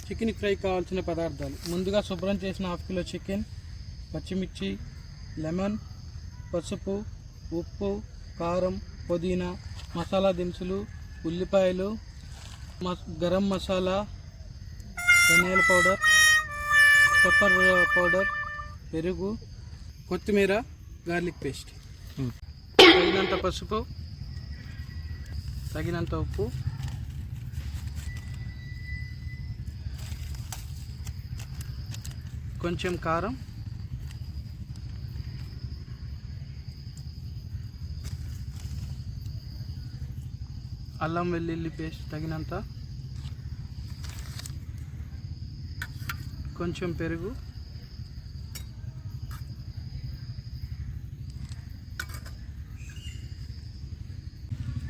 Chicken fry కావాల్సిన పదార్థాలు ముందుగా శుభ్రం చేసిన 1/2 కిలో చికెన్, పచ్చిమిర్చి, లెమన్, పసుపు, ఉప్పు, కారం, పుదీనా, మసాలా దినుసులు, ఉల్లిపాయలు, గరం మసాలా, ధనియాల పౌడర్, పెప్పర్ పౌడర్, పెరుగు, కొత్తిమీర, గార్లిక్ పేస్ట్, తగినంత పసుపు, తగినంత ఉప్పు, కొంచెం కారం, అల్లం వెల్లుల్లి పేస్ట్ తగినంత, కొంచెం పెరుగు,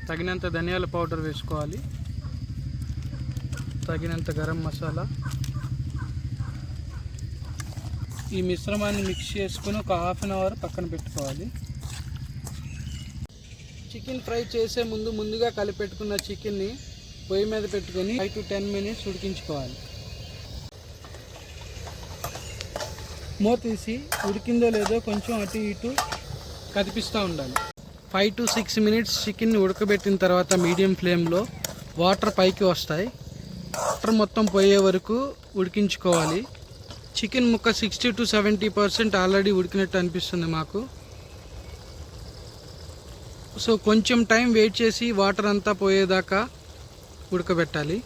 తగినంత ధనియాల పౌడర్ వేసుకోవాలి, తగినంత గరం మసాలా. ఈ మిశ్రమాన్ని మిక్స్ చేసుకుని ఒక 1/2 అవర్ పక్కన పెట్టుకోవాలి. చికెన్ ఫ్రై చేసే ముందుగా కలిపెట్టుకున్న చికెన్ని పొయ్యి మీద పెట్టుకొని 5 to 10 మినిట్స్ ఉడికించుకోవాలి. మూత తీసి ఉడికిందో లేదో కొంచెం అటు ఇటు కదిపిస్తూ ఉండాలి. 5 to 6 మినిట్స్ చికెన్ని ఉడకబెట్టిన తర్వాత మీడియం ఫ్లేమ్లో వాటర్ పైకి వస్తాయి. వాటర్ మొత్తం పోయే వరకు ఉడికించుకోవాలి. చికెన్ ముక్క 60 to 70% ఆల్రెడీ ఉడికినట్టు అనిపిస్తుంది మాకు. సో కొంచెం టైం వెయిట్ చేసి వాటర్ అంతా పోయేదాకా ఉడకబెట్టాలి.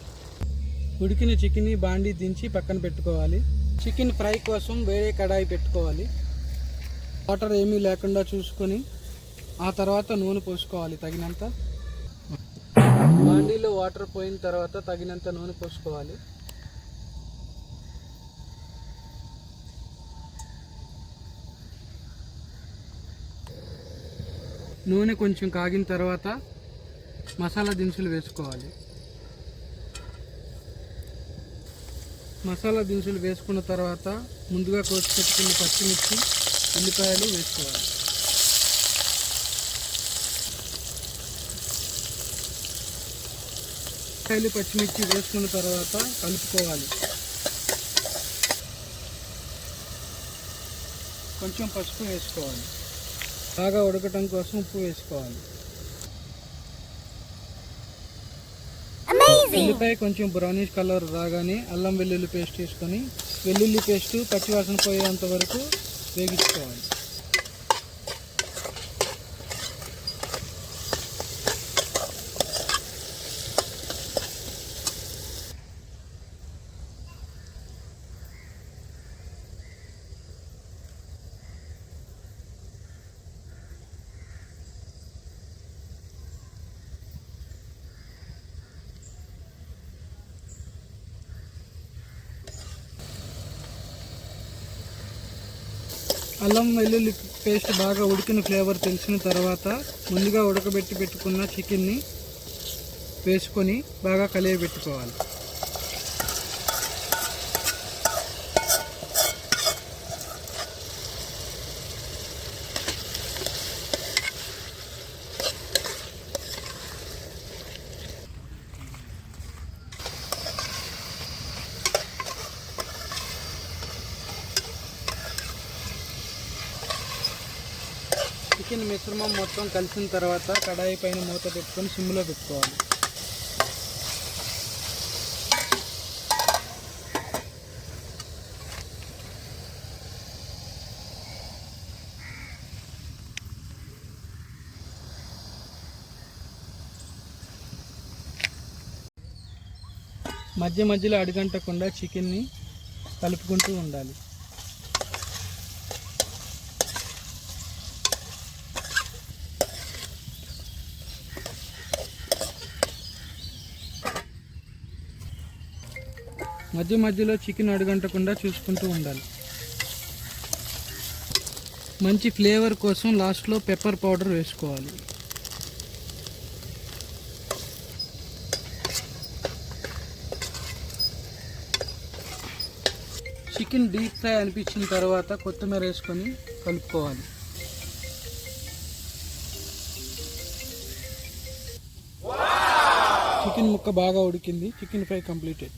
ఉడికిన చికెన్ని బాండీ దించి పక్కన పెట్టుకోవాలి. చికెన్ ఫ్రై కోసం వేరే కడాయి పెట్టుకోవాలి. వాటర్ ఏమీ లేకుండా చూసుకొని ఆ తర్వాత నూనె పోసుకోవాలి తగినంత. బాండీలో వాటర్ పోయిన తర్వాత తగినంత నూనె పోసుకోవాలి. నూనె కొంచెం కాగిన తర్వాత మసాలా దినుసులు వేసుకోవాలి. మసాలా దినుసులు వేసుకున్న తర్వాత ముందుగా కోసి పెట్టుకున్న పచ్చిమిర్చి, ఉల్లిపాయలు వేసుకోవాలి. ఉల్లిపాయలు, పచ్చిమిర్చి వేసుకున్న తర్వాత కలుపుకోవాలి. కొంచెం పసుపు వేసుకోవాలి. బాగా ఉడకటం కోసం ఉప్పు వేసుకోవాలి. ఉల్లిపాయ కొంచెం బ్రౌనిష్ కలర్ రాగానే అల్లం వెల్లుల్లి పేస్ట్ వేసుకొని వెల్లుల్లి పేస్ట్ పచ్చివాసన పోయేంత వరకు వేగించుకోవాలి. అల్లం వెల్లుల్లి పేస్ట్ బాగా ఉడికిన ఫ్లేవర్ తెలిసిన తర్వాత ముందుగా ఉడకబెట్టి పెట్టుకున్న చికెన్ని వేసుకొని బాగా కలియబెట్టుకోవాలి. చికెన్ మిశ్రమం మొత్తం కలిసిన తర్వాత కడాయి పైన మూత పెట్టుకొని సిమ్లో పెట్టుకోవాలి. మధ్య మధ్యలో అడుగంటకుండా చికెన్ని కలుపుకుంటూ ఉండాలి. మధ్య మధ్యలో చికెన్ అడుగంటకుండా చూసుకుంటూ ఉండాలి. మంచి ఫ్లేవర్ కోసం లాస్ట్లో పెప్పర్ పౌడర్ వేసుకోవాలి. చికెన్ డీప్ ఫ్రై అనిపించిన తర్వాత కొత్తిమీర వేసుకొని కలుపుకోవాలి. చికెన్ ముక్క బాగా ఉడికింది. Chicken fry completed.